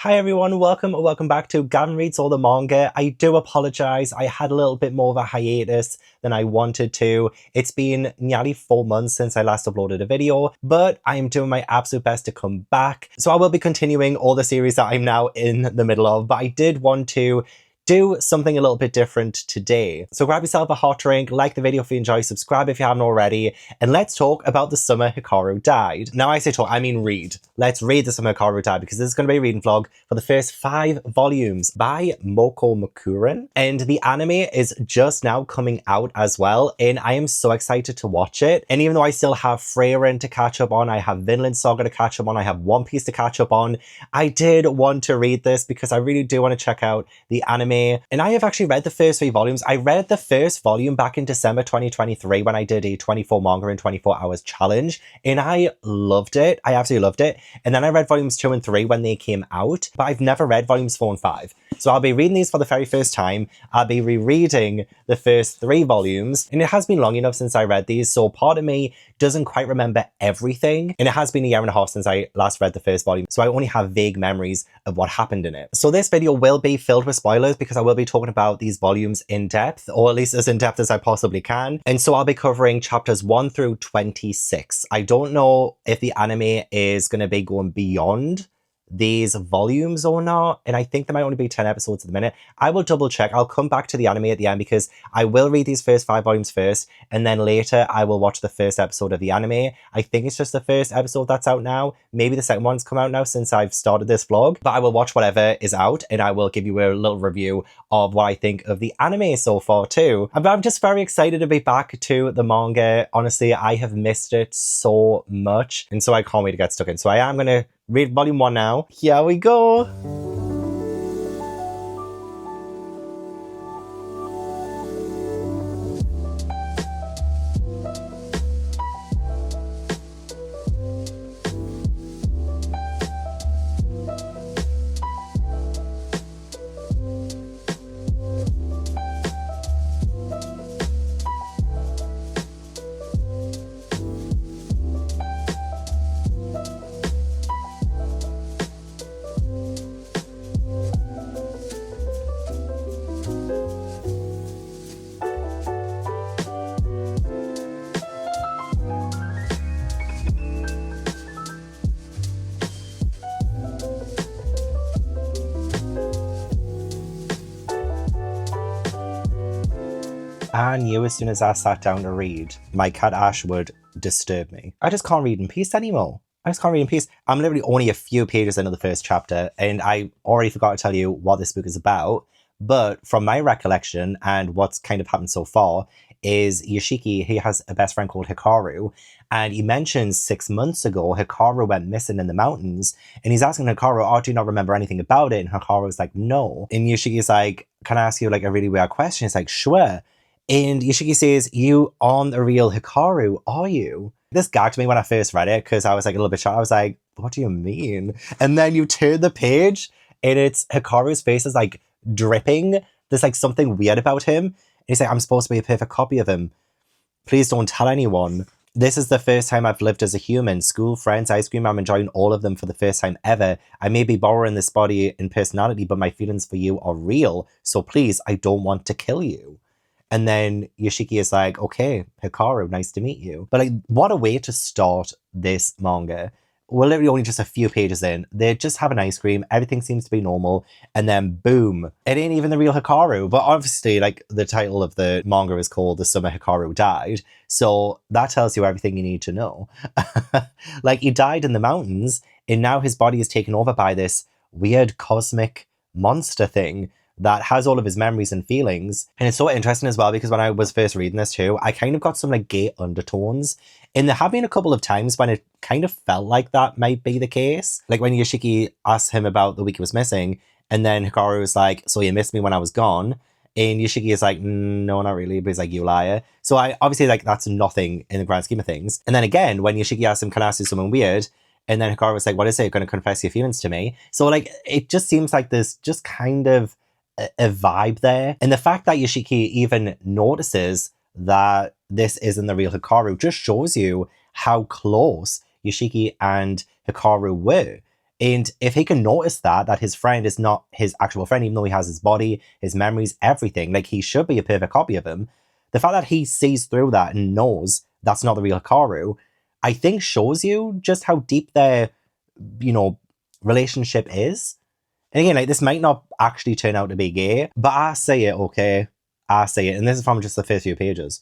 Hi everyone, welcome back to Gavin Reads All the Manga. I do apologise, I had a little bit more of a hiatus than I wanted to. It's been nearly 4 months since I last uploaded a video, but I am doing my absolute best to come back. So I will be continuing all the series that I'm now in the middle of, but I did want to do something a little bit different today. So grab yourself a hot drink, like the video if you enjoy, subscribe if you haven't already, and let's talk about The Summer Hikaru Died. Now I say talk, I mean read. Let's read The Summer Hikaru Died because this is going to be a reading vlog for the first 5 volumes by Mokumokuren. And the anime is just now coming out as well, and I am so excited to watch it. And even though I still have Frieren to catch up on, I have Vinland Saga to catch up on, I have One Piece to catch up on, I did want to read this because I really do want to check out the anime. And I have actually read the first 3 volumes. I read the first volume back in December 2023 when I did a 24 manga in 24 hours challenge, and I loved it. I absolutely loved it. And then I read volumes 2 and 3 when they came out, but I've never read volumes 4 and 5. So I'll be reading these for the very first time. I'll be rereading the first 3 volumes, and it has been long enough since I read these, so part of me doesn't quite remember everything. And it has been a year and a half since I last read the first volume, so I only have vague memories of what happened in it. So this video will be filled with spoilers because I will be talking about these volumes in depth, or at least as in depth as I possibly can. And so I'll be covering chapters 1 through 26. I don't know if the anime is going to be going beyond these volumes or not, and I think there might only be 10 episodes at the minute. I will double check. I'll come back to the anime at the end because I will read these first 5 volumes first, and then later I will watch the first episode of the anime. I think it's just the first episode that's out now. Maybe the second one's come out now since I've started this vlog, but I will watch whatever is out and I will give you a little review of what I think of the anime so far too. But I'm just very excited to be back to the manga. Honestly, I have missed it so much, and so I can't wait to get stuck in. So I am going to read volume 1 now. Here we go. I knew as soon as I sat down to read, my cat Ash would disturb me. I just can't read in peace anymore. I just can't read in peace. I'm literally only a few pages into the first chapter, and I already forgot to tell you what this book is about. But from my recollection and what's kind of happened so far is Yoshiki, he has a best friend called Hikaru, and he mentions 6 months ago Hikaru went missing in the mountains, and he's asking Hikaru, oh, do you not remember anything about it? And Hikaru's like, no. And Yoshiki's like, can I ask you like a really weird question? He's like, sure. And Yoshiki says, you aren't the real Hikaru, are you? This gagged me when I first read it because I was like a little bit shocked. I was like, what do you mean? And then you turn the page and it's Hikaru's face is like dripping. There's like something weird about him. And he's like, I'm supposed to be a perfect copy of him. Please don't tell anyone. This is the first time I've lived as a human. School, friends, ice cream, I'm enjoying all of them for the first time ever. I may be borrowing this body and personality, but my feelings for you are real. So please, I don't want to kill you. And then Yoshiki is like, okay, Hikaru, nice to meet you. But like, what a way to start this manga. We're literally only just a few pages in. They just have an ice cream. Everything seems to be normal. And then boom, it ain't even the real Hikaru. But obviously, like, the title of the manga is called The Summer Hikaru Died. So that tells you everything you need to know. Like, he died in the mountains, and now his body is taken over by this weird cosmic monster thing that has all of his memories and feelings. And it's so interesting as well because when I was first reading this too, I kind of got some like gay undertones. And there have been a couple of times when it kind of felt like that might be the case. Like when Yoshiki asked him about the week he was missing, and then Hikaru was like, so you missed me when I was gone? And Yoshiki is like, no, not really. But he's like, you liar. So I obviously like that's nothing in the grand scheme of things. And then again, when Yoshiki asked him, can I ask you something weird? And then Hikaru was like, what is it? You're going to confess your feelings to me? So like, it just seems like this just kind of a vibe there. And the fact that Yoshiki even notices that this isn't the real Hikaru just shows you how close Yoshiki and Hikaru were. And if he can notice that his friend is not his actual friend, even though he has his body, his memories, everything, like he should be a perfect copy of him, the fact that he sees through that and knows that's not the real Hikaru, I think shows you just how deep their, relationship is. And again, like, this might not actually turn out to be gay, but I say it, okay? I say it. And this is from just the first few pages.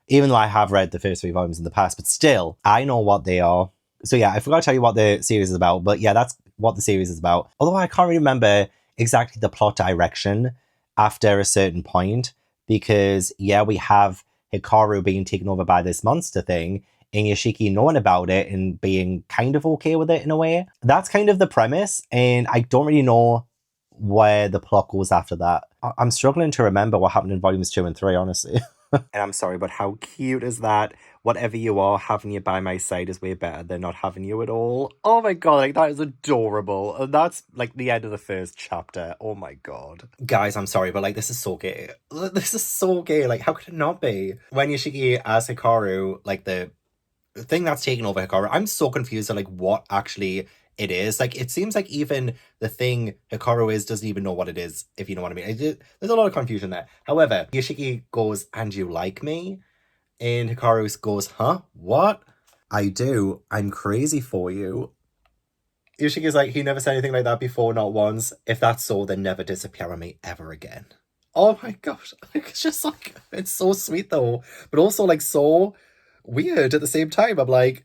Even though I have read the first 3 volumes in the past, but still, I know what they are. So yeah, I forgot to tell you what the series is about, but yeah, that's what the series is about. Although I can't really remember exactly the plot direction after a certain point, because yeah, we have Hikaru being taken over by this monster thing, and Yoshiki knowing about it and being kind of okay with it in a way. That's kind of the premise, and I don't really know where the plot goes after that. I'm struggling to remember what happened in volumes 2 and 3, honestly. And I'm sorry, but how cute is that? Whatever you are, having you by my side is way better than not having you at all. Oh my god, like, that is adorable. And that's like the end of the first chapter. Oh my god. Guys, I'm sorry, but like, this is so gay. This is so gay. Like, how could it not be? When Yoshiki asks Hikaru, like, the thing that's taken over Hikaru, I'm so confused at like what actually it is. Like, it seems like even the thing Hikaru is doesn't even know what it is, if you know what I mean. There's a lot of confusion there. However, Yoshiki goes, "And you like me?" And Hikaru goes, "Huh? What?" "I do. I'm crazy for you." Yoshiki's like, "He never said anything like that before, not once. If that's so, then never disappear on me ever again." Oh my gosh. Like, it's just like, it's so sweet though, but also like so weird at the same time. I'm like,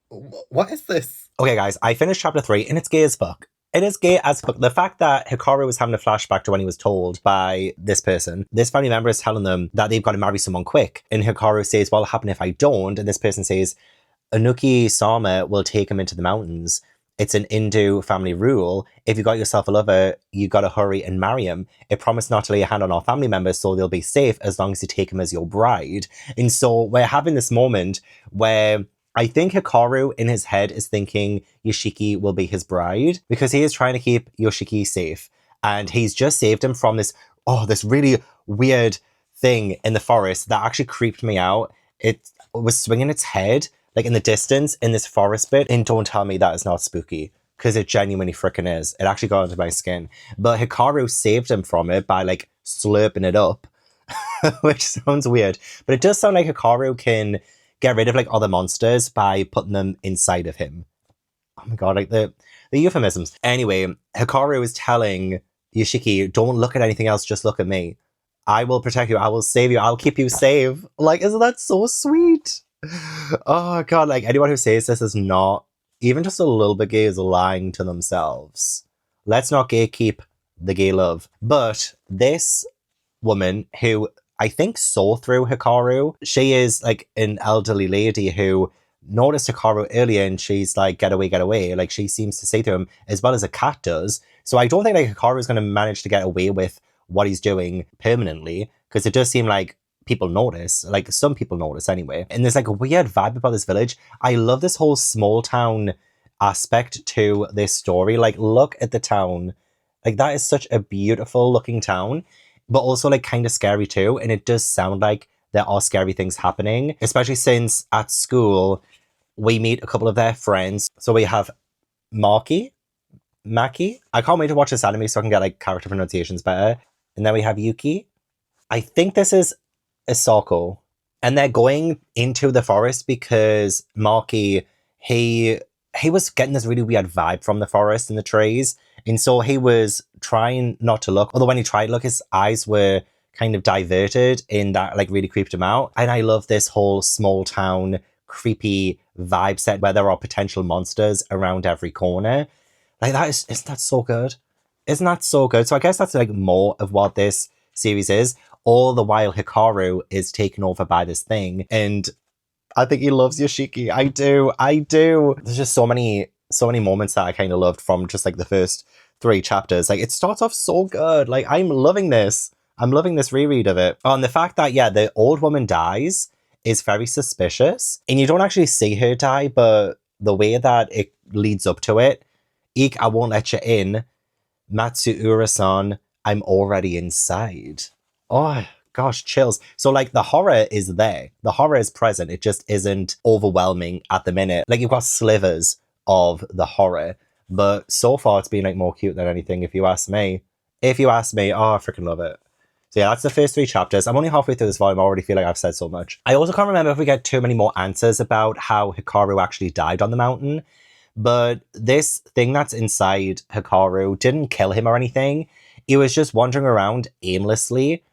what is this? Okay, guys, I finished chapter 3 and it's gay as fuck. It is gay as fuck. The fact that Hikaru was having a flashback to when he was told by this person, this family member is telling them that they've got to marry someone quick. And Hikaru says, "What'll happen if I don't?" And this person says, "Anuki-sama will take him into the mountains. It's an Hindu family rule. If you got yourself a lover, you gotta hurry and marry him. It promised not to lay a hand on our family members so they'll be safe as long as you take him as your bride." And so we're having this moment where I think Hikaru in his head is thinking Yoshiki will be his bride because he is trying to keep Yoshiki safe. And he's just saved him from this really weird thing in the forest that actually creeped me out. It was swinging its head like in the distance in this forest bit. And don't tell me that is not spooky, because it genuinely freaking is. It actually got into my skin. But Hikaru saved him from it by like slurping it up, which sounds weird. But it does sound like Hikaru can get rid of like other monsters by putting them inside of him. Oh my god, like the euphemisms. Anyway, Hikaru is telling Yoshiki, "Don't look at anything else, just look at me. I will protect you, I will save you, I'll keep you safe." Like, isn't that so sweet? Oh god, like, anyone who says this is not even just a little bit gay is lying to themselves. Let's not gatekeep the gay love. But this woman who I think saw through Hikaru, she is like an elderly lady who noticed Hikaru earlier and she's like, get away, get away. Like, she seems to say to him as well as a cat does. So I don't think like Hikaru is going to manage to get away with what he's doing permanently, because it does seem like people notice, like some people notice anyway. And there's like a weird vibe about this village. I love this whole small town aspect to this story. Like, look at the town. Like, that is such a beautiful looking town, but also like kind of scary too. And it does sound like there are scary things happening, especially since at school we meet a couple of their friends. So we have Maki. I can't wait to watch this anime so I can get like character pronunciations better. And then we have Yuki. I think this is Isako. And they're going into the forest because Maki, he was getting this really weird vibe from the forest and the trees. And so he was trying not to look. Although when he tried to look, his eyes were kind of diverted, and that like really creeped him out. And I love this whole small town creepy vibe set where there are potential monsters around every corner. Like, isn't that so good? Isn't that so good? So I guess that's like more of what this series is. All the while Hikaru is taken over by this thing. And I think he loves Yoshiki. I do. There's just so many moments that I kind of loved from just like the first 3 chapters. Like, it starts off so good. Like, I'm loving this. I'm loving this reread of it. Oh, and the fact that, yeah, the old woman dies is very suspicious. And you don't actually see her die, but the way that it leads up to it, "Eek, I won't let you in. Matsuura-san, I'm already inside." Oh, gosh, chills. So, like, the horror is there. The horror is present. It just isn't overwhelming at the minute. Like, you've got slivers of the horror, But so far, it's been like more cute than anything, if you ask me. If you ask me, oh, I freaking love it. So yeah, that's the first 3 chapters. I'm only halfway through this volume. I already feel like I've said so much. I also can't remember if we get too many more answers about how Hikaru actually died on the mountain. But this thing that's inside Hikaru didn't kill him or anything. He was just wandering around aimlessly.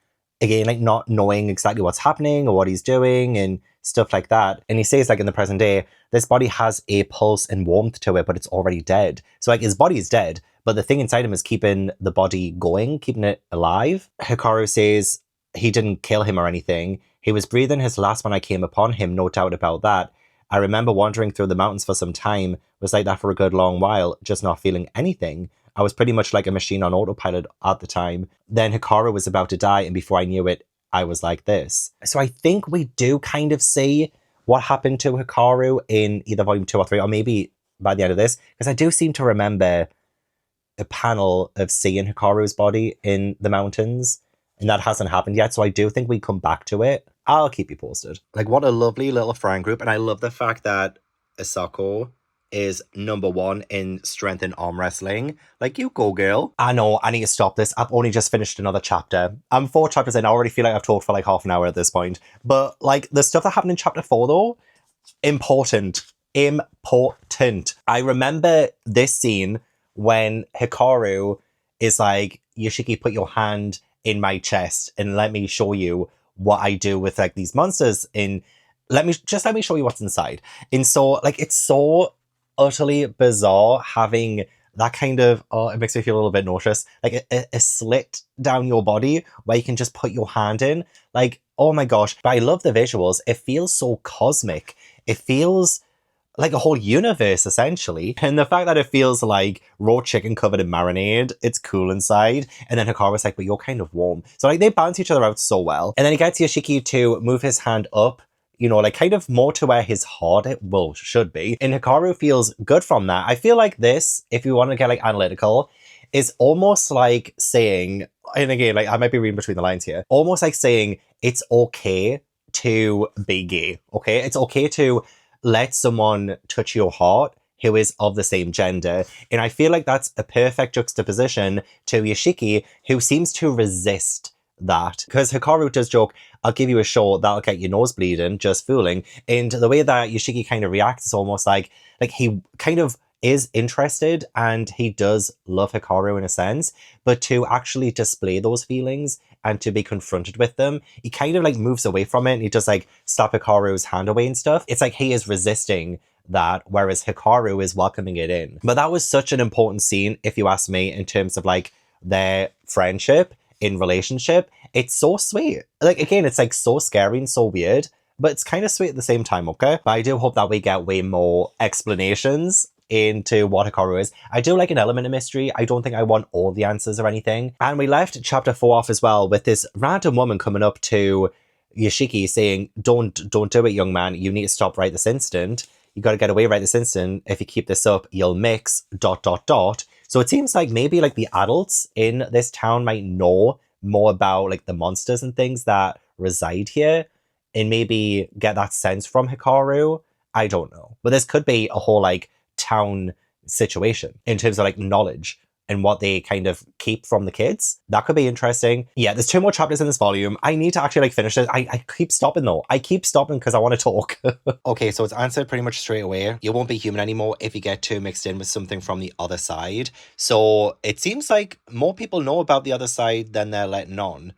Again, like not knowing exactly what's happening or what he's doing and stuff like that. And he says, like, in the present day, this body has a pulse and warmth to it, but it's already dead. So, like, his body is dead, but the thing inside him is keeping the body going, keeping it alive. Hikaru says he didn't kill him or anything. He was breathing his last when I came upon him, no doubt about that. I remember wandering through the mountains for some time, was like that for a good long while, just not feeling anything. I was pretty much like a machine on autopilot at the time. Then Hikaru was about to die, and before I knew it, I was like this. So I think we do kind of see what happened to Hikaru in either volume 2 or 3, or maybe by the end of this, because I do seem to remember a panel of seeing Hikaru's body in the mountains, and that hasn't happened yet, so I do think we come back to it. I'll keep you posted. Like, what a lovely little friend group, and I love the fact that Asako is number 1 in strength in arm wrestling. Like, you go, girl. I know, I need to stop this. I've only just finished another chapter. I'm 4 chapters in. I already feel like I've talked for like half an hour at this point. But, like, the stuff that happened in chapter 4, though, important. Important. I remember this scene when Hikaru is like, Yoshiki, put your hand in my chest and let me show you what I do with, like, these monsters. Let me show you what's inside. And so, like, it's so utterly bizarre having that kind of, oh, it makes me feel a little bit nauseous, like a slit down your body where you can just put your hand in. Like, oh my gosh. But I love the visuals. It feels so cosmic. It feels like a whole universe, essentially. And the fact that it feels like raw chicken covered in marinade, it's cool inside. And then Hikaru's like, but you're kind of warm. So, like, they balance each other out so well. And then he gets Yoshiki to move his hand up, you know, like, kind of more to where his heart should be. And Hikaru feels good from that. I feel like this, if you want to get, like, analytical, is almost like saying, and again, like, I might be reading between the lines here, almost like saying it's okay to be gay, okay? It's okay to let someone touch your heart who is of the same gender. And I feel like that's a perfect juxtaposition to Yoshiki, who seems to resist that. Because Hikaru does joke, I'll give you a show that'll get your nose bleeding, just fooling. And the way that Yoshiki kind of reacts is almost like he kind of is interested and he does love Hikaru in a sense, but to actually display those feelings and to be confronted with them, he kind of like moves away from it and he just like slap Hikaru's hand away and stuff. It's like he is resisting that, whereas Hikaru is welcoming it in. But that was such an important scene, if you ask me, in terms of like their friendship in relationship. It's so sweet. Like, again, it's like so scary and so weird, but it's kind of sweet at the same time, okay? But I do hope that we get way more explanations into what Hikaru is. I do like an element of mystery. I don't think I want all the answers or anything. And we left chapter 4 off as well with this random woman coming up to Yoshiki saying, don't do it, young man. You need to stop right this instant. You got to get away right this instant. If you keep this up, you'll mix ... So it seems like maybe like the adults in this town might know more about like the monsters and things that reside here and maybe get that sense from Hikaru. I don't know. But this could be a whole like town situation in terms of like knowledge and what they kind of keep from the kids. That could be interesting. Yeah, there's 2 more chapters in this volume. I need to actually like finish it. I keep stopping though. I keep stopping because I want to talk. Okay, so it's answered pretty much straight away. You won't be human anymore if you get too mixed in with something from the other side. So it seems like more people know about the other side than they're letting on.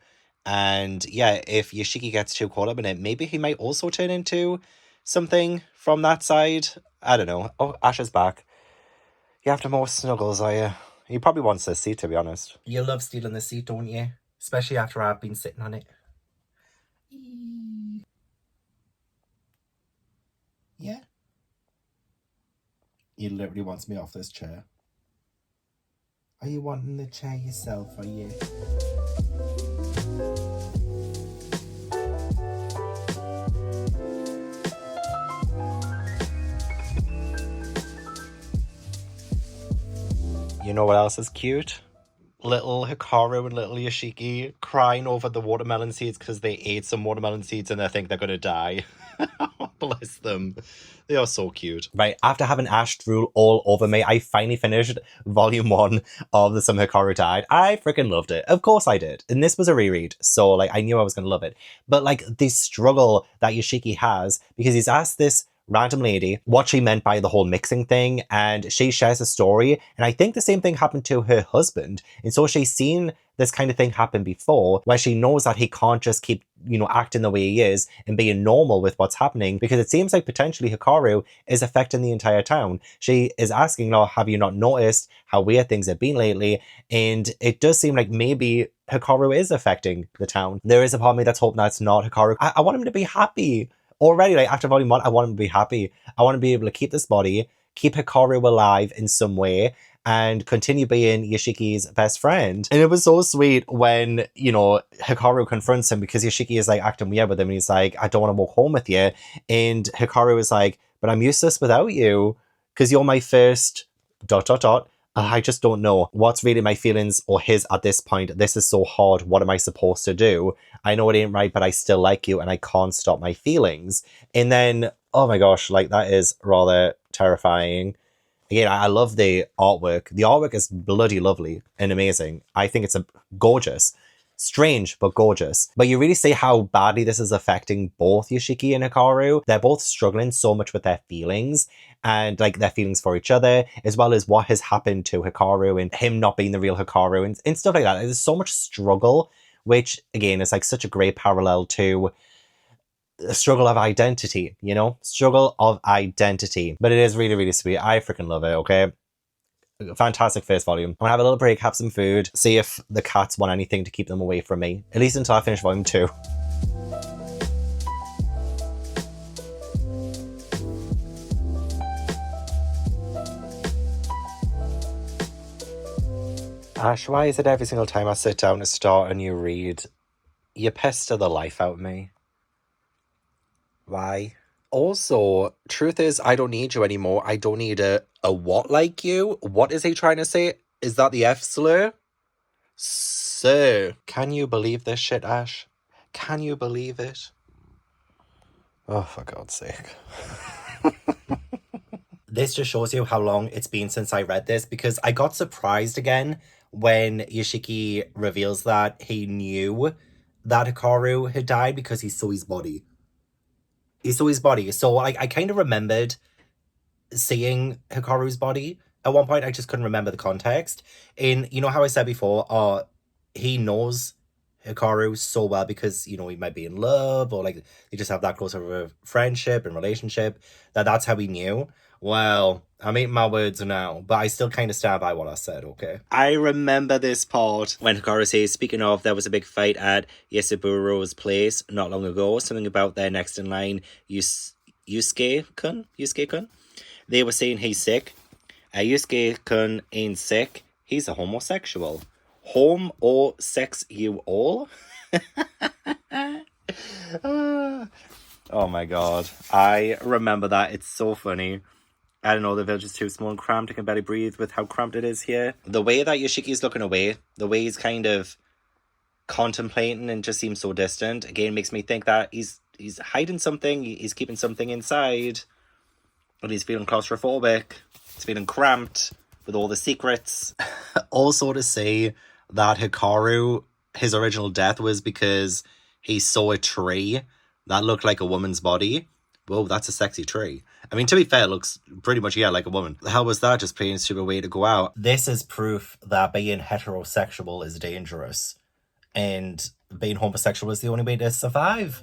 And yeah, if Yoshiki gets too caught up in it, maybe he might also turn into something from that side. I don't know. Oh, Ash is back. You after more snuggles, are you? He probably wants this seat, to be honest. You love stealing the seat, don't you? Especially after I've been sitting on it. Yeah? He literally wants me off this chair. Are you wanting the chair yourself, are you? You know what else is cute? Little Hikaru and little Yoshiki crying over the watermelon seeds because they ate some watermelon seeds and they think they're going to die. Bless them. They are so cute. Right, after having Ash drool all over me, I finally finished volume 1 of the Summer Hikaru Died. I freaking loved it. Of course I did. And this was a reread, so like I knew I was going to love it. But like the struggle that Yoshiki has, because he's asked this random lady what she meant by the whole mixing thing, and she shares a story, and I think the same thing happened to her husband, and so she's seen this kind of thing happen before, where she knows that he can't just keep, acting the way he is and being normal with what's happening, because it seems like potentially Hikaru is affecting the entire town. She is asking, have you not noticed how weird things have been lately? And it does seem like maybe Hikaru is affecting the town. There is a part of me that's hoping that's not Hikaru. I want him to be happy. Already, like after volume 1, I want him to be happy. I want to be able to keep this body, keep Hikaru alive in some way, and continue being Yoshiki's best friend. And it was so sweet when, Hikaru confronts him, because Yoshiki is like acting weird with him, and he's like, I don't want to walk home with you. And Hikaru is like, but I'm useless without you, because you're my first ... I just don't know what's really my feelings or his at this point. This is so hard. What am I supposed to do? I know it ain't right, but I still like you and I can't stop my feelings. And then, oh my gosh, like that is rather terrifying. Again, I love the artwork. The artwork is bloody lovely and amazing. I think it's gorgeous. Strange, but gorgeous. But you really see how badly this is affecting both Yoshiki and Hikaru. They're both struggling so much with their feelings, and like their feelings for each other, as well as what has happened to Hikaru and him not being the real Hikaru and stuff like that. There's so much struggle, which again is like such a great parallel to the struggle of identity, struggle of identity. But it is really, really sweet. I freaking love it. Okay. Fantastic first volume. I'm gonna have a little break, have some food, see if the cats want anything to keep them away from me, at least until I finish volume 2. Ash, why is it every single time I sit down to start a new read, you pester the life out of me? Why? Also, truth is, I don't need you anymore. I don't need a what like you? What is he trying to say? Is that the F slur? So, can you believe this shit, Ash? Can you believe it? Oh, for God's sake. This just shows you how long it's been since I read this, because I got surprised again when Yoshiki reveals that he knew that Hikaru had died because he saw his body. So I kind of remembered seeing Hikaru's body. At one point, I just couldn't remember the context. And you know how I said before, he knows Hikaru so well because, he might be in love, or like they just have that close of a friendship and relationship, that's how he knew. Well, I'm eating my words now, but I still kind of stand by what I said, okay? I remember this part when Hikaru says, speaking of, there was a big fight at Yasuburu's place not long ago, something about their next in line, Yusuke-kun? They were saying he's sick. Yusuke-kun ain't sick. He's a homosexual. Home or sex you all? Oh my God. I remember that. It's so funny. I don't know, the village is too small and cramped. I can barely breathe with how cramped it is here. The way that Yoshiki's looking away, the way he's kind of contemplating and just seems so distant, again, makes me think that he's hiding something. He's keeping something inside. And he's feeling claustrophobic. He's feeling cramped with all the secrets. Also to say that Hikaru, his original death was because he saw a tree that looked like a woman's body. Whoa, that's a sexy tree. I mean, to be fair, it looks pretty much, like a woman. The hell was that? Just plain stupid way to go out. This is proof that being heterosexual is dangerous. And being homosexual is the only way to survive.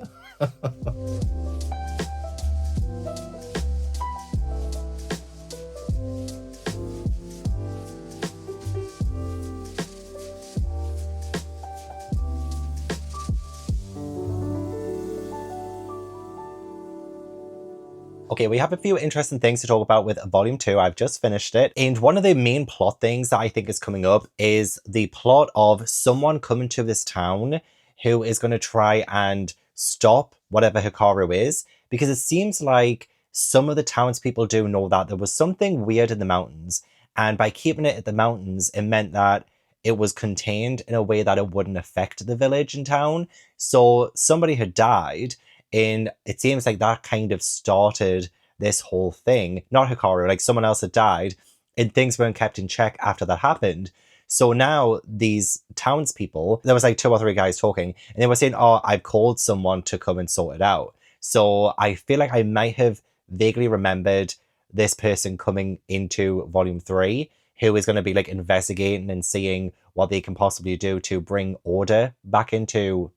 Okay, we have a few interesting things to talk about with Volume 2. I've just finished it. And one of the main plot things that I think is coming up is the plot of someone coming to this town who is going to try and stop whatever Hikaru is. Because it seems like some of the townspeople do know that there was something weird in the mountains. And by keeping it at the mountains, it meant that it was contained in a way that it wouldn't affect the village and town. So somebody had died. And it seems like that kind of started this whole thing. Not Hikaru, like someone else had died, and things weren't kept in check after that happened. So now these townspeople, there was like 2 or 3 guys talking, and they were saying, oh, I've called someone to come and sort it out. So I feel like I might have vaguely remembered this person coming into volume 3, who is going to be like investigating and seeing what they can possibly do to bring order back into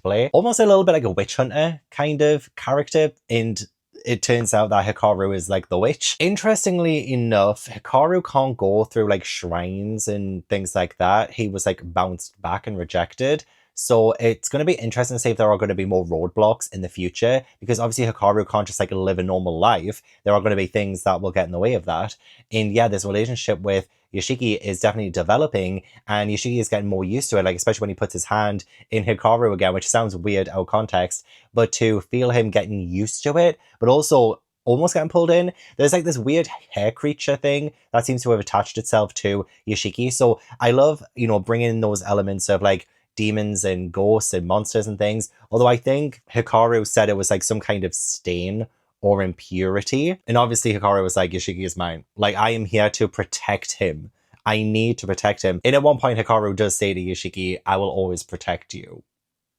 play. Almost a little bit like a witch hunter kind of character, and it turns out that Hikaru is like the witch. Interestingly enough, Hikaru can't go through like shrines and things like that. He was like bounced back and rejected. So it's going to be interesting to see if there are going to be more roadblocks in the future, because obviously Hikaru can't just like live a normal life. There are going to be things that will get in the way of that. And yeah, this relationship with Yoshiki is definitely developing, and Yoshiki is getting more used to it, like especially when he puts his hand in Hikaru again, which sounds weird out of context, but to feel him getting used to it, but also almost getting pulled in. There's like this weird hair creature thing that seems to have attached itself to Yoshiki. So I love, bringing in those elements of like demons and ghosts and monsters and things. Although I think Hikaru said it was like some kind of stain or impurity. And obviously Hikaru was like, Yoshiki is mine. Like, I am here to protect him. I need to protect him. And at one point, Hikaru does say to Yoshiki, I will always protect you.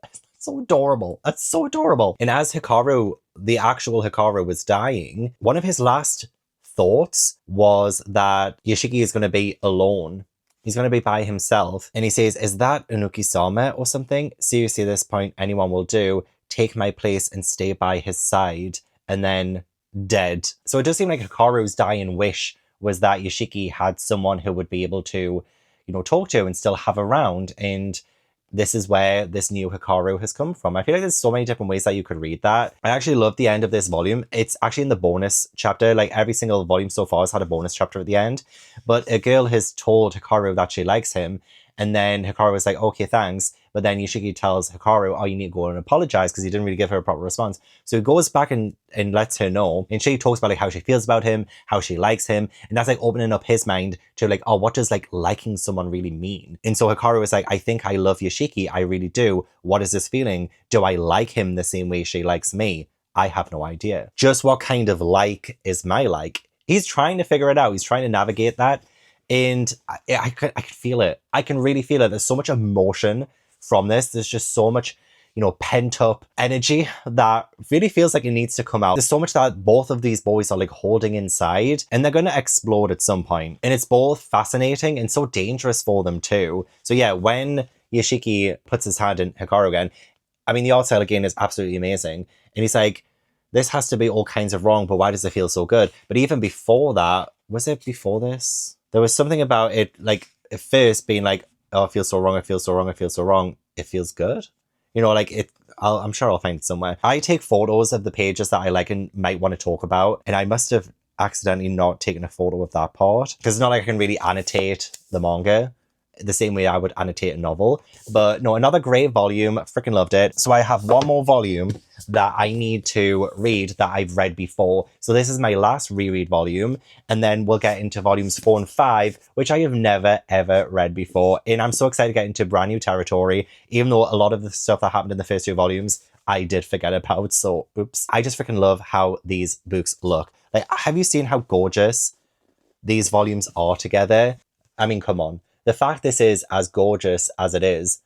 That's so adorable. That's so adorable. And as Hikaru, the actual Hikaru, was dying, one of his last thoughts was that Yoshiki is going to be alone. He's going to be by himself. And he says, is that Anuki-sama or something? Seriously, at this point, anyone will do. Take my place and stay by his side. And then dead. So it does seem like Hikaru's dying wish was that Yoshiki had someone who would be able to, talk to and still have around. And this is where this new Hikaru has come from. I feel like there's so many different ways that you could read that. I actually love the end of this volume. It's actually in the bonus chapter. Like every single volume so far has had a bonus chapter at the end. But a girl has told Hikaru that she likes him. And then Hikaru was like, okay, thanks. But then Yoshiki tells Hikaru, oh, you need to go and apologize because he didn't really give her a proper response. So he goes back and lets her know. And she talks about like how she feels about him, how she likes him. And that's like opening up his mind to like, oh, what does like liking someone really mean? And so Hikaru is like, I think I love Yoshiki. I really do. What is this feeling? Do I like him the same way she likes me? I have no idea. Just what kind of like is my like? He's trying to figure it out. He's trying to navigate that. And I could feel it. I can really feel it. There's so much emotion from this. There's just so much, pent up energy that really feels like it needs to come out. There's so much that both of these boys are like holding inside, and they're going to explode at some point. And it's both fascinating and so dangerous for them too. So yeah, when Yoshiki puts his hand in Hikaru again, I mean, the art style again is absolutely amazing. And he's like, this has to be all kinds of wrong, but why does it feel so good? But even before that, was it before this? There was something about it, like, at first being like, oh, it feels so wrong, it feels so wrong, it feels so wrong. It feels good. I'm sure I'll find it somewhere. I take photos of the pages that I like and might want to talk about, and I must have accidentally not taken a photo of that part, because it's not like I can really annotate the manga the same way I would annotate a novel. But no, another great volume. Freaking loved it. So I have one more volume that I need to read that I've read before. So this is my last reread volume. And then we'll get into volumes 4 and 5, which I have never, ever read before. And I'm so excited to get into brand new territory, even though a lot of the stuff that happened in the first 2 volumes, I did forget about. So, oops. I just freaking love how these books look. Like, have you seen how gorgeous these volumes are together? I mean, come on. The fact this is as gorgeous as it is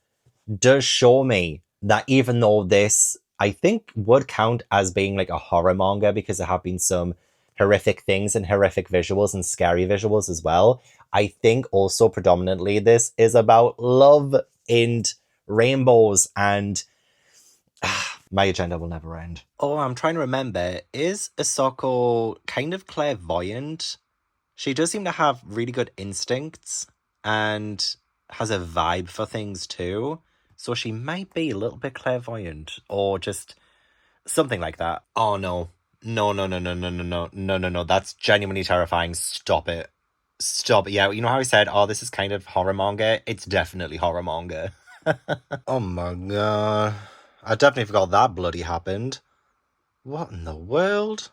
does show me that even though this, I think, would count as being like a horror manga, because there have been some horrific things and horrific visuals and scary visuals as well, I think also predominantly this is about love and rainbows and my agenda will never end. Oh, I'm trying to remember. Is Asako kind of clairvoyant? She does seem to have really good instincts and has a vibe for things too. So she might be a little bit clairvoyant or just something like that. Oh no. No. That's genuinely terrifying. Stop it. Stop it. Yeah, you know how I said, oh, this is kind of horror manga? It's definitely horror manga. Oh my god. I definitely forgot that bloody happened. What in the world?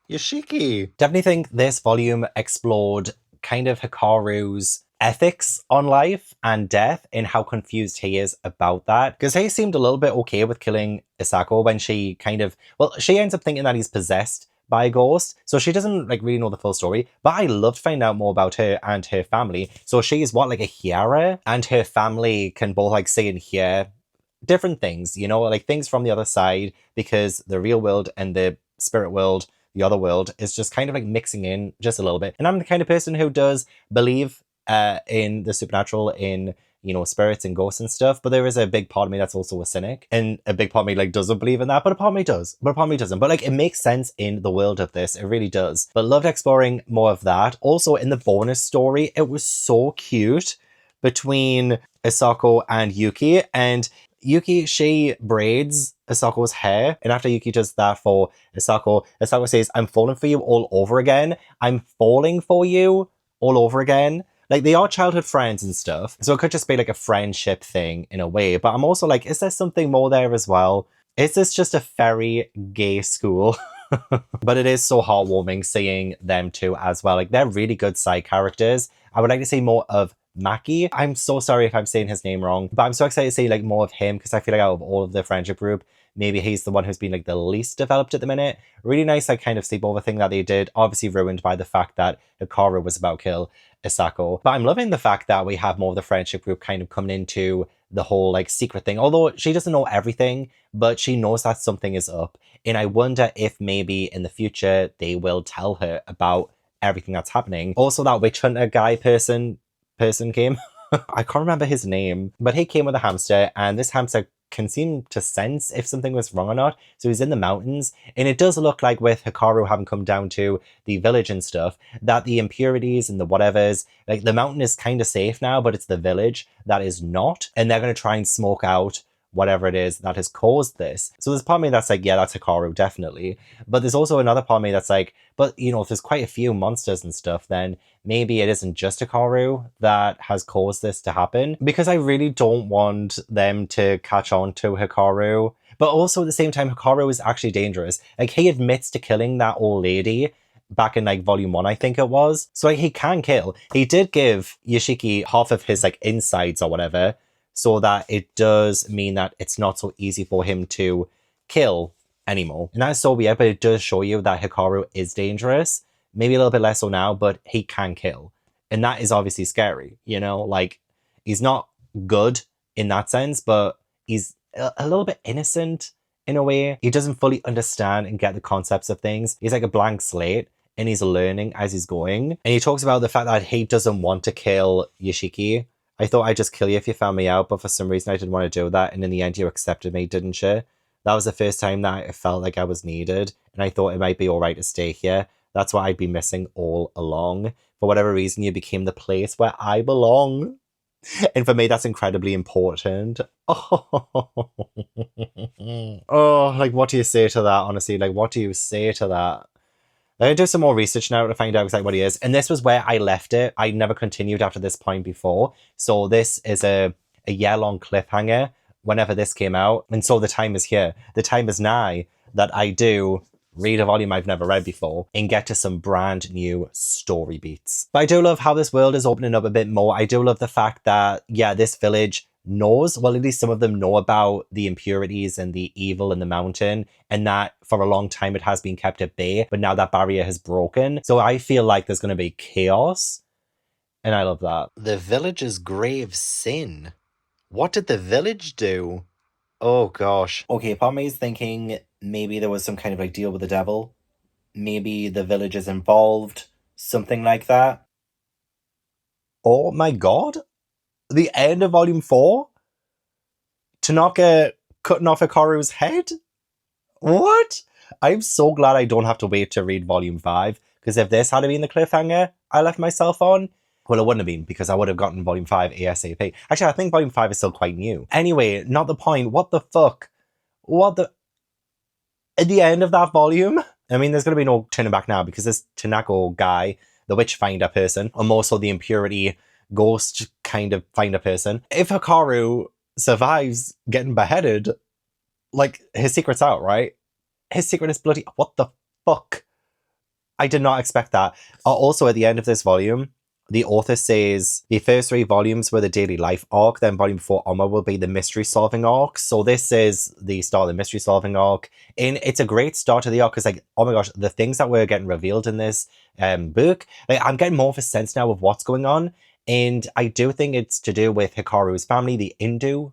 Yoshiki. Definitely think this volume explored kind of Hikaru's ethics on life and death and how confused he is about that. Because he seemed a little bit okay with killing Isako when she she ends up thinking that he's possessed by a ghost. So she doesn't like really know the full story. But I loved finding out more about her and her family. So she's like a Hiara, and her family can both like see and hear different things, you know, like things from the other side, because the real world and the spirit world, the other world, is just kind of like mixing in just a little bit. And I'm the kind of person who does believe in the supernatural, in, you know, spirits and ghosts and stuff, but there is a big part of me that's also a cynic, and a big part of me like doesn't believe in that, but a part of me does, but a part of me doesn't. But like, it makes sense in the world of this, it really does. But loved exploring more of that. Also, in the bonus story, it was so cute between Isako and Yuki, and Yuki, she braids Isako's hair, and after Yuki does that for Isako, Isako says, "I'm falling for you all over again. I'm falling for you all over again." Like, they are childhood friends and stuff, so it could just be like a friendship thing in a way. But I'm also like, is there something more there as well? Is this just a very gay school? But it is so heartwarming seeing them two as well. Like, they're really good side characters. I would like to see more of Maki. I'm so sorry if I'm saying his name wrong, but I'm so excited to see like more of him, because I feel like out of all of the friendship group, maybe he's the one who's been like the least developed at the minute. Really nice, like, kind of sleepover thing that they did, obviously ruined by the fact that Hikaru was about to kill Isako. But I'm loving the fact that we have more of the friendship group kind of coming into the whole like secret thing, although she doesn't know everything, but she knows that something is up. And I wonder if maybe in the future they will tell her about everything that's happening. Also, that witch hunter guy person came. I can't remember his name, but he came with a hamster, and this hamster can seem to sense if something was wrong or not. So he's in the mountains, and it does look like, with Hikaru having come down to the village and stuff, that the impurities and the whatevers, like, the mountain is kind of safe now, but it's the village that is not, and they're going to try and smoke out whatever it is that has caused this. So there's part of me that's like, yeah, that's Hikaru, definitely. But there's also another part of me that's like, but, you know, if there's quite a few monsters and stuff, then maybe it isn't just Hikaru that has caused this to happen. Because I really don't want them to catch on to Hikaru. But also at the same time, Hikaru is actually dangerous. Like, he admits to killing that old lady back in like volume 1, I think it was. So like, he can kill. He did give Yoshiki half of his like insides or whatever, so that it does mean that it's not so easy for him to kill anymore. And that's so weird, but it does show you that Hikaru is dangerous. Maybe a little bit less so now, but he can kill. And that is obviously scary, you know? Like, he's not good in that sense, but he's a little bit innocent in a way. He doesn't fully understand and get the concepts of things. He's like a blank slate, and he's learning as he's going. And he talks about the fact that he doesn't want to kill Yoshiki. I thought I'd just kill you if you found me out, but for some reason I didn't want to do that, and in the end you accepted me, didn't you? That was the first time that I felt like I was needed, and I thought it might be alright to stay here. That's what I'd been missing all along. For whatever reason, you became the place where I belong. And for me, that's incredibly important. Oh, like, what do you say to that, honestly? Like, what do you say to that? I'm going to do some more research now to find out exactly what he is. And this was where I left it. I never continued after this point before. So this is a year-long cliffhanger whenever this came out. And so the time is here. The time is nigh that I do read a volume I've never read before and get to some brand new story beats. But I do love how this world is opening up a bit more. I do love the fact that, yeah, this village knows, well, at least some of them know about the impurities and the evil in the mountain, and that for a long time it has been kept at bay, but now that barrier has broken. So I feel like there's going to be chaos, and I love that. The village's grave sin. What did the village do? Oh gosh. Okay, part of me is thinking maybe there was some kind of like deal with the devil. Maybe the village is involved. Something like that. Oh my god. The end of volume 4? Tanaka cutting off Hikaru's head? What? I'm so glad I don't have to wait to read volume 5, because if this had been the cliffhanger I left myself on, well, it wouldn't have been, because I would have gotten volume 5 ASAP. Actually, I think volume 5 is still quite new. Anyway, not the point. What the fuck? What the... At the end of that volume? I mean, there's going to be no turning back now, because this Tanaka guy, the witch finder person, or more so the impurity ghost kind of finder person, if Hikaru survives getting beheaded, like, his secret's out, right? His secret is bloody... What the fuck? I did not expect that. Also, at the end of this volume, the author says the first 3 volumes were the daily life arc, then volume 4 onward will be the mystery solving arc. So this is the start of the mystery solving arc. And it's a great start to the arc because, like, oh my gosh, the things that were getting revealed in this book, like, I'm getting more of a sense now of what's going on. And I do think it's to do with Hikaru's family, the Indo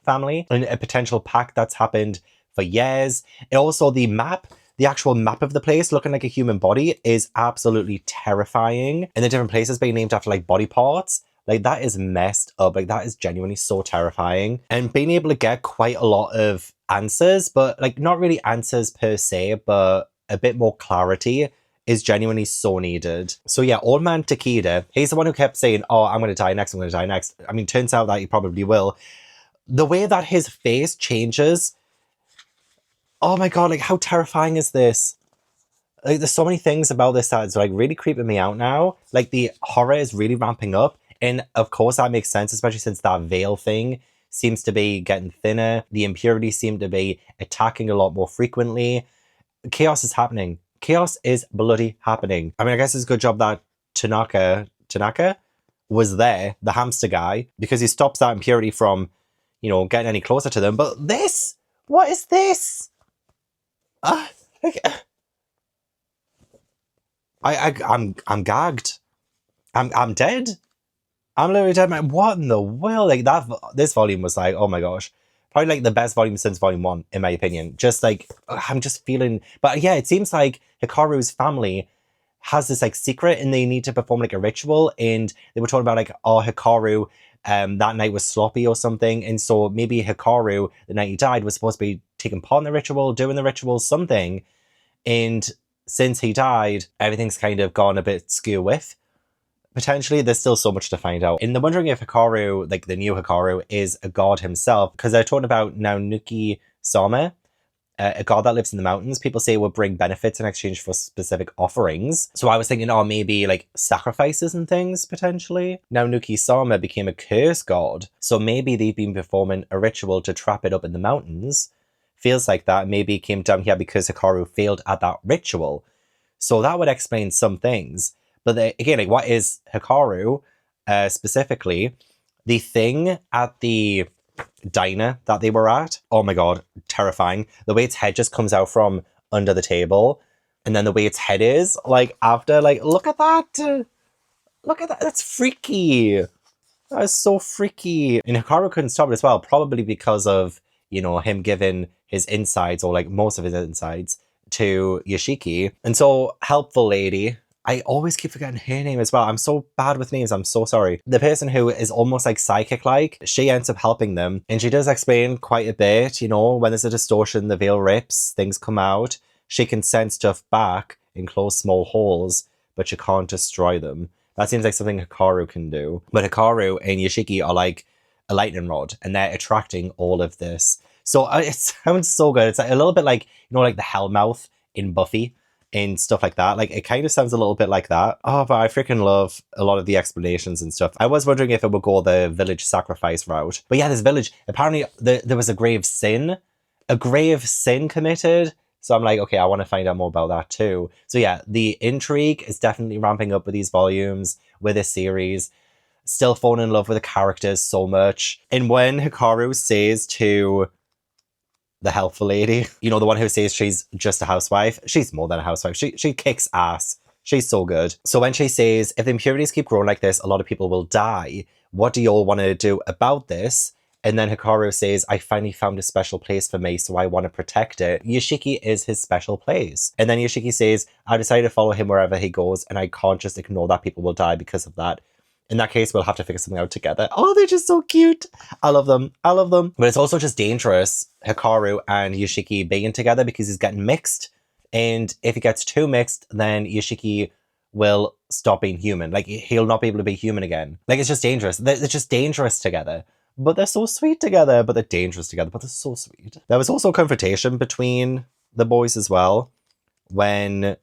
family, and a potential pact that's happened for years. And also the map. The actual map of the place looking like a human body is absolutely terrifying. And the different places being named after like body parts, like that is messed up. Like that is genuinely so terrifying. And being able to get quite a lot of answers, but like not really answers per se, but a bit more clarity is genuinely so needed. So yeah, Old Man Takeda, he's the one who kept saying, oh, I'm going to die next, I'm going to die next. I mean, turns out that he probably will. The way that his face changes, oh my god, like how terrifying is this? Like there's so many things about this that's like really creeping me out now. Like the horror is really ramping up. And of course that makes sense, especially since that veil thing seems to be getting thinner. The impurities seem to be attacking a lot more frequently. Chaos is happening. Chaos is bloody happening. I mean, I guess it's a good job that Tanaka was there, the hamster guy, because he stops that impurity from, you know, getting any closer to them. But this, what is this? I'm gagged. I'm dead. I'm literally dead, man. What in the world? Like that, this volume was like, oh my gosh, probably like the best volume since volume 1, in my opinion. Just like, I'm just feeling, but yeah, it seems like Hikaru's family has this like secret and they need to perform like a ritual. And they were talking about like, oh, Hikaru, that night was sloppy or something. And so maybe Hikaru, the night he died, was supposed to be taking part in the ritual, doing the ritual, something. And since he died, everything's kind of gone a bit skew with. Potentially, there's still so much to find out. And they're wondering if Hikaru, like the new Hikaru, is a god himself. Because they're talking about Naonuki Sama, a god that lives in the mountains. People say will bring benefits in exchange for specific offerings. So I was thinking, oh, maybe like sacrifices and things, potentially. Naonuki Sama became a curse god. So maybe they've been performing a ritual to trap it up in the mountains. Feels like that. Maybe it came down here because Hikaru failed at that ritual. So that would explain some things. But again, like, what is Hikaru specifically? The thing at the diner that they were at, oh my god, terrifying. The way its head just comes out from under the table. And then the way its head is, like, after, like, look at that. Look at that. That's freaky. That is so freaky. And Hikaru couldn't stop it as well, probably because of, you know, him giving his insides, or like most of his insides, to Yoshiki. And so, helpful lady, I always keep forgetting her name as well. I'm so bad with names. I'm so sorry. The person who is almost like psychic-like, she ends up helping them. And she does explain quite a bit, you know, when there's a distortion, the veil rips, things come out. She can send stuff back and close small holes, but she can't destroy them. That seems like something Hikaru can do. But Hikaru and Yoshiki are like a lightning rod, and they're attracting all of this. So it sounds so good. It's like a little bit like, you know, like the Hellmouth in Buffy and stuff like that. Like, it kind of sounds a little bit like that. Oh, but I freaking love a lot of the explanations and stuff. I was wondering if it would go the village sacrifice route. But yeah, this village, apparently there was a grave sin committed. So I'm like, okay, I want to find out more about that too. So yeah, the intrigue is definitely ramping up with these volumes, with this series. Still falling in love with the characters so much. And when Hikaru says to the helpful lady, you know, the one who says she's just a housewife, she's more than a housewife. She kicks ass. She's so good. So when she says, if the impurities keep growing like this, a lot of people will die. What do you all want to do about this? And then Hikaru says, I finally found a special place for me, so I want to protect it. Yoshiki is his special place. And then Yoshiki says, I decided to follow him wherever he goes, and I can't just ignore that people will die because of that. In that case, we'll have to figure something out together. Oh, they're just so cute. I love them. I love them. But it's also just dangerous, Hikaru and Yoshiki being together, because he's getting mixed. And if he gets too mixed, then Yoshiki will stop being human. Like, he'll not be able to be human again. Like, it's just dangerous. They're just dangerous together. But they're so sweet together. But they're dangerous together. But they're so sweet. There was also confrontation between the boys as well. When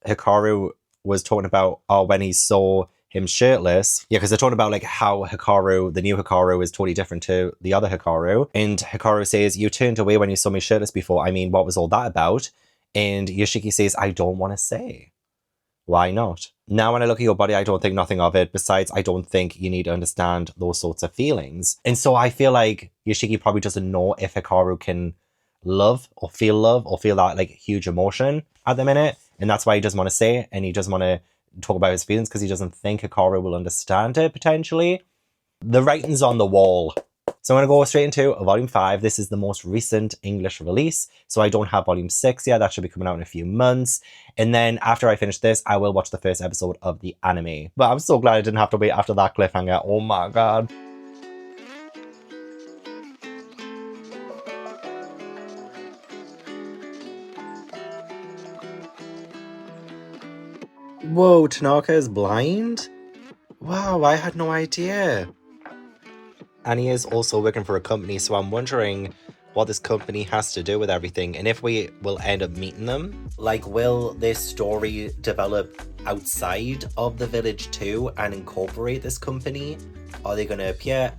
Hikaru was talking about, when he saw him shirtless. Yeah, because they're talking about like how Hikaru, the new Hikaru, is totally different to the other Hikaru. And Hikaru says, you turned away when you saw me shirtless before. I mean, what was all that about? And Yoshiki says, I don't want to say. why not? Now, when I look at your body, I don't think nothing of it. Besides, I don't think you need to understand those sorts of feelings. And so I feel like Yoshiki probably doesn't know if Hikaru can love or feel that like huge emotion at the minute. And that's why he doesn't want to say it, and he doesn't want to talk about his feelings because he doesn't think Hikaru will understand it potentially. The writing's on the wall. So I'm going to go straight into Volume 5. This is the most recent English release. So I don't have Volume 6 yet. That should be coming out in a few months. And then after I finish this, I will watch the first episode of the anime. But I'm so glad I didn't have to wait after that cliffhanger. Oh my god. Whoa, Tanaka is blind? Wow, I had no idea. And he is also working for a company, so I'm wondering what this company has to do with everything, and if we will end up meeting them. Like, will this story develop outside of the village too and incorporate this company? Are they going to appear?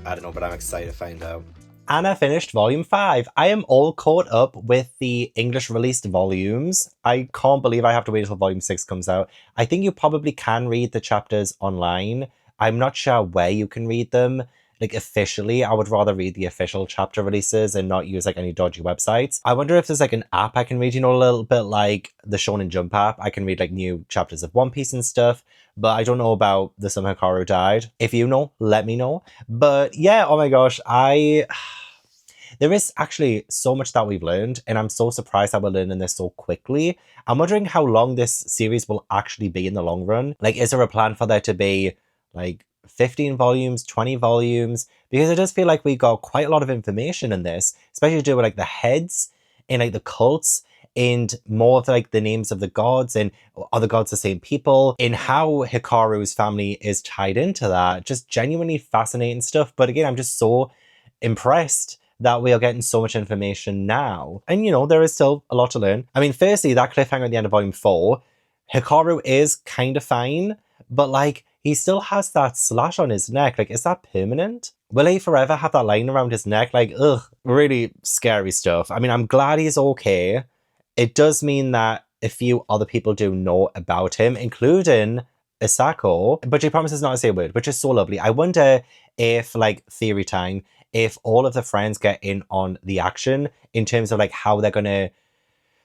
I don't know, but I'm excited to find out. And I finished Volume 5. I am all caught up with the English released volumes. I can't believe I have to wait until Volume 6 comes out. I think you probably can read the chapters online. I'm not sure where you can read them. Like, officially, I would rather read the official chapter releases and not use like any dodgy websites. I wonder if there's like an app I can read, you know, a little bit like the Shonen Jump app. I can read like new chapters of One Piece and stuff, but I don't know about the Summer Hikaru Died. If you know, let me know. But yeah, oh my gosh, there is actually so much that we've learned, and I'm so surprised that we're learning this so quickly. I'm wondering how long this series will actually be in the long run. Like, is there a plan for there to be like 15 volumes, 20 volumes? Because it does feel like we got quite a lot of information in this, especially to do with like the heads and like the cults and more of like the names of the gods, and are the gods the same people, and how Hikaru's family is tied into that. Just genuinely fascinating stuff. But again, I'm just so impressed that we are getting so much information now. And you know, there is still a lot to learn. I mean, firstly, that cliffhanger at the end of Volume 4, Hikaru is kind of fine, but like, he still has that slash on his neck. Like, is that permanent? Will he forever have that line around his neck? Like, ugh, really scary stuff. I mean, I'm glad he's okay. It does mean that a few other people do know about him, including Asako, but she promises not to say a word, which is so lovely. I wonder if, like, theory time, if all of the friends get in on the action in terms of like how they're gonna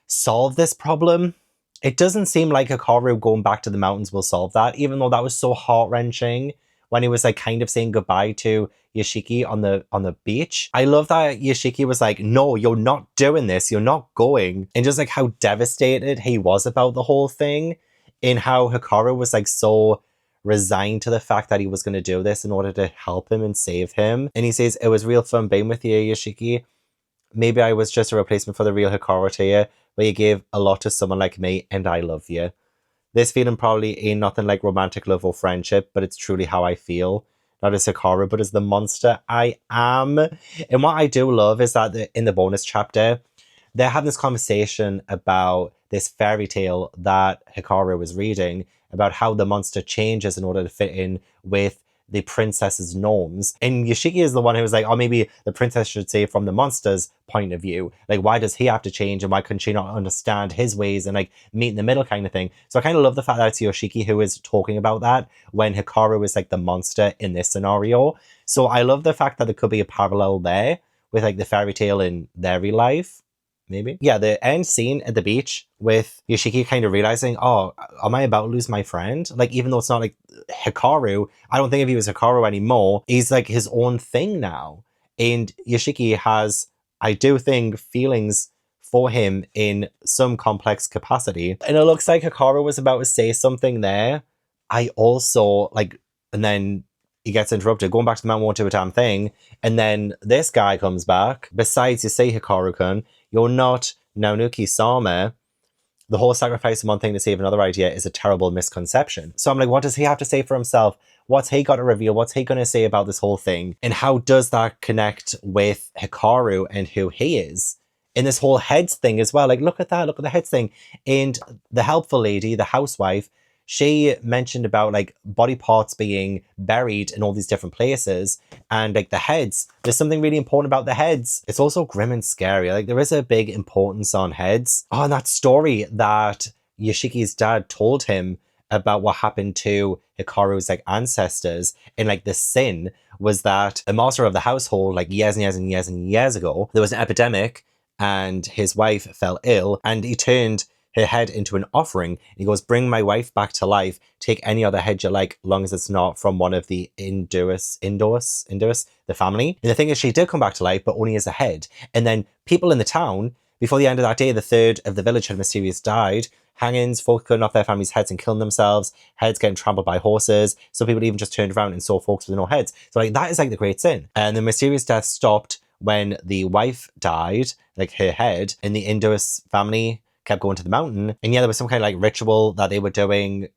solve this problem. It doesn't seem like Hikaru going back to the mountains will solve that, even though that was so heart-wrenching when he was like kind of saying goodbye to Yoshiki on the beach. I love that Yoshiki was like, no, you're not doing this, you're not going. And just like how devastated he was about the whole thing, and how Hikaru was like so resigned to the fact that he was going to do this in order to help him and save him. And he says, it was real fun being with you, Yoshiki. Maybe I was just a replacement for the real Hikaru to you, but you gave a lot to someone like me, and I love you. This feeling probably ain't nothing like romantic love or friendship, but it's truly how I feel. Not as Hikaru, but as the monster I am. And what I do love is that in the bonus chapter, they're having this conversation about this fairy tale that Hikaru was reading, about how the monster changes in order to fit in with the princess's norms. And Yoshiki is the one who was like, oh, maybe the princess should say from the monster's point of view. Like, why does he have to change, and why couldn't she not understand his ways and like meet in the middle kind of thing? So I kind of love the fact that it's Yoshiki who is talking about that when Hikaru is like the monster in this scenario. So I love the fact that there could be a parallel there with like the fairy tale in their real life. Maybe. Yeah, the end scene at the beach with Yoshiki kind of realizing, oh, am I about to lose my friend? Like, even though it's not like Hikaru, I don't think if he was Hikaru anymore, he's like his own thing now. And Yoshiki has, I do think, feelings for him in some complex capacity. And it looks like Hikaru was about to say something there. I also, like, and then he gets interrupted, going back to the Mount Won't Do a Damn Thing. And then this guy comes back. Besides, you say, Hikaru-kun, you're not Naonuki-sama. The whole sacrifice of one thing to save another idea is a terrible misconception. So I'm like, what does he have to say for himself? What's he got to reveal? What's he going to say about this whole thing? And how does that connect with Hikaru and who he is? In this whole heads thing as well. Like, look at that, look at the heads thing. And the helpful lady, the housewife, she mentioned about like body parts being buried in all these different places, and like the heads, there's something really important about the heads. It's also grim and scary. Like, there is a big importance on heads. Oh, and that story that Yoshiki's dad told him about what happened to Hikaru's like ancestors, and like the sin was that a master of the household, like years and years and years and years ago, there was an epidemic and his wife fell ill and he turned her head into an offering. He goes, bring my wife back to life, take any other head you like, long as it's not from one of the Indus, the family. And the thing is, she did come back to life, but only as a head. And then people in the town, before the end of that day, the third of the village had mysteriously died. Hangings, folks cutting off their families' heads and killing themselves, heads getting trampled by horses. Some people even just turned around and saw folks with no heads. So like that is like the great sin. And the mysterious death stopped when the wife died, like her head, and the Indus family kept going to the mountain. And yeah, there was some kind of like ritual that they were doing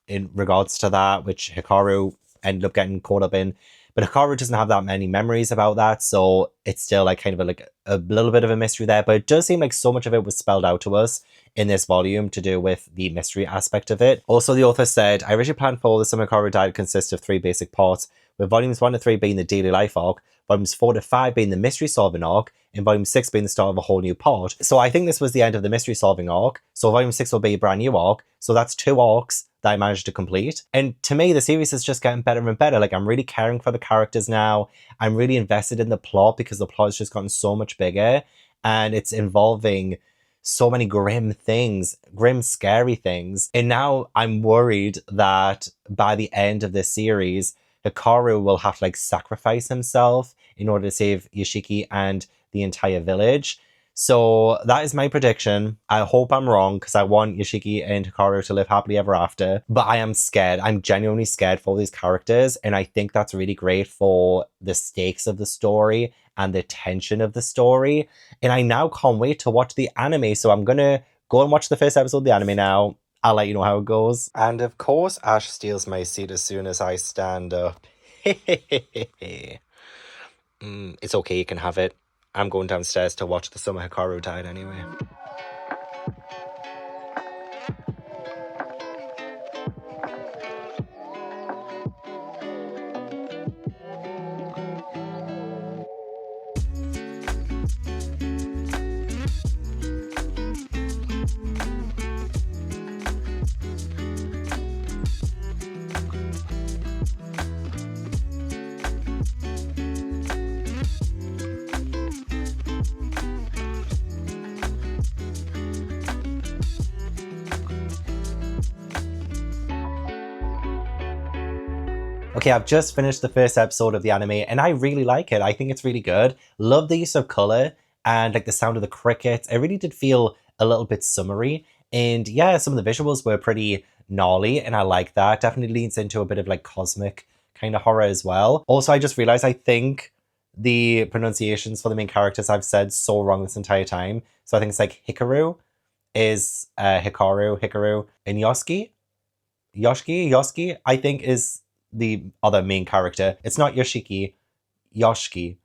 in regards to that, which Hikaru ended up getting caught up in. But Hikaru doesn't have that many memories about that, so it's still like kind of a little bit of a mystery there. But it does seem like so much of it was spelled out to us in this volume to do with the mystery aspect of it. Also, the author said, I originally planned for the Summer Hikaru Died consist of 3 basic parts, with volumes 1 to 3 being the daily life arc, volumes 4 to 5 being the mystery solving arc, and volume 6 being the start of a whole new part. So I think this was the end of the mystery solving arc. So volume 6 will be a brand new arc. So that's 2 arcs that I managed to complete. And to me, the series is just getting better and better. Like, I'm really caring for the characters now. I'm really invested in the plot because the plot has just gotten so much bigger and it's involving so many grim things, grim, scary things. And now I'm worried that by the end of this series, Hikaru will have to like sacrifice himself in order to save Yoshiki and the entire village. So that is my prediction. I hope I'm wrong because I want Yoshiki and Hikaru to live happily ever after. But I am scared. I'm genuinely scared for these characters. And I think that's really great for the stakes of the story and the tension of the story. And I now can't wait to watch the anime. So I'm going to go and watch the first episode of the anime now. I'll let you know how it goes. And of course, Ash steals my seat as soon as I stand up. It's okay, you can have it. I'm going downstairs to watch the Summer Hikaru Died anyway. Okay, I've just finished the first episode of the anime and I really like it. I think it's really good. Love the use of color and like the sound of the crickets. It really did feel a little bit summery. And yeah, some of the visuals were pretty gnarly and I like that. Definitely leads into a bit of like cosmic kind of horror as well. Also, I just realized I think the pronunciations for the main characters I've said so wrong this entire time. So I think it's like Hikaru is Hikaru, and Yoshiki, I think is the other main character. It's not Yoshiki, Yoshiki,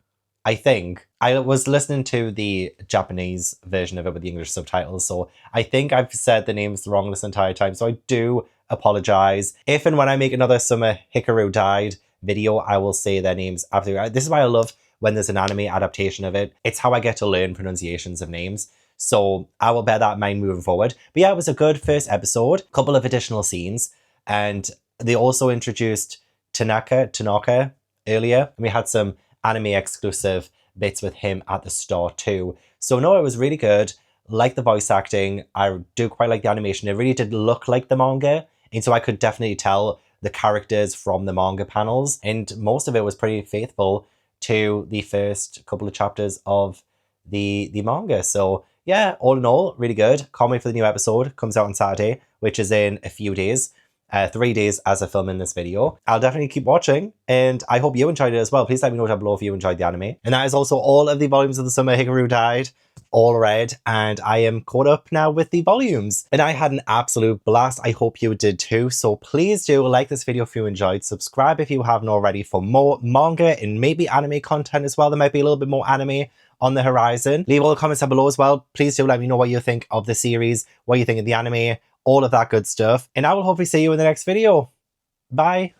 I think. I was listening to the Japanese version of it with the English subtitles, so I think I've said the names wrong this entire time, so I do apologize. If and when I make another Summer Hikaru Died video, I will say their names absolutely. This is why I love when there's an anime adaptation of it. It's how I get to learn pronunciations of names. So I will bear that in mind moving forward. But yeah, it was a good first episode. A couple of additional scenes. And they also introduced Tanaka earlier. And we had some anime exclusive bits with him at the start too. So no, it was really good. Like the voice acting. I do quite like the animation. It really did look like the manga. And so I could definitely tell the characters from the manga panels. And most of it was pretty faithful to the first couple of chapters of the manga. So yeah, all in all, really good. Can't wait for the new episode. Comes out on Saturday, which is in a few days. 3 days as I film in this video. I'll definitely keep watching, and I hope you enjoyed it as well. Please let me know down below if you enjoyed the anime. And that is also all of the volumes of the Summer Hikaru Died, all read, and I am caught up now with the volumes. And I had an absolute blast. I hope you did too. So please do like this video if you enjoyed. Subscribe if you haven't already for more manga and maybe anime content as well. There might be a little bit more anime on the horizon. Leave all the comments down below as well. Please do let me know what you think of the series, what you think of the anime, all of that good stuff. And I will hopefully see you in the next video. Bye.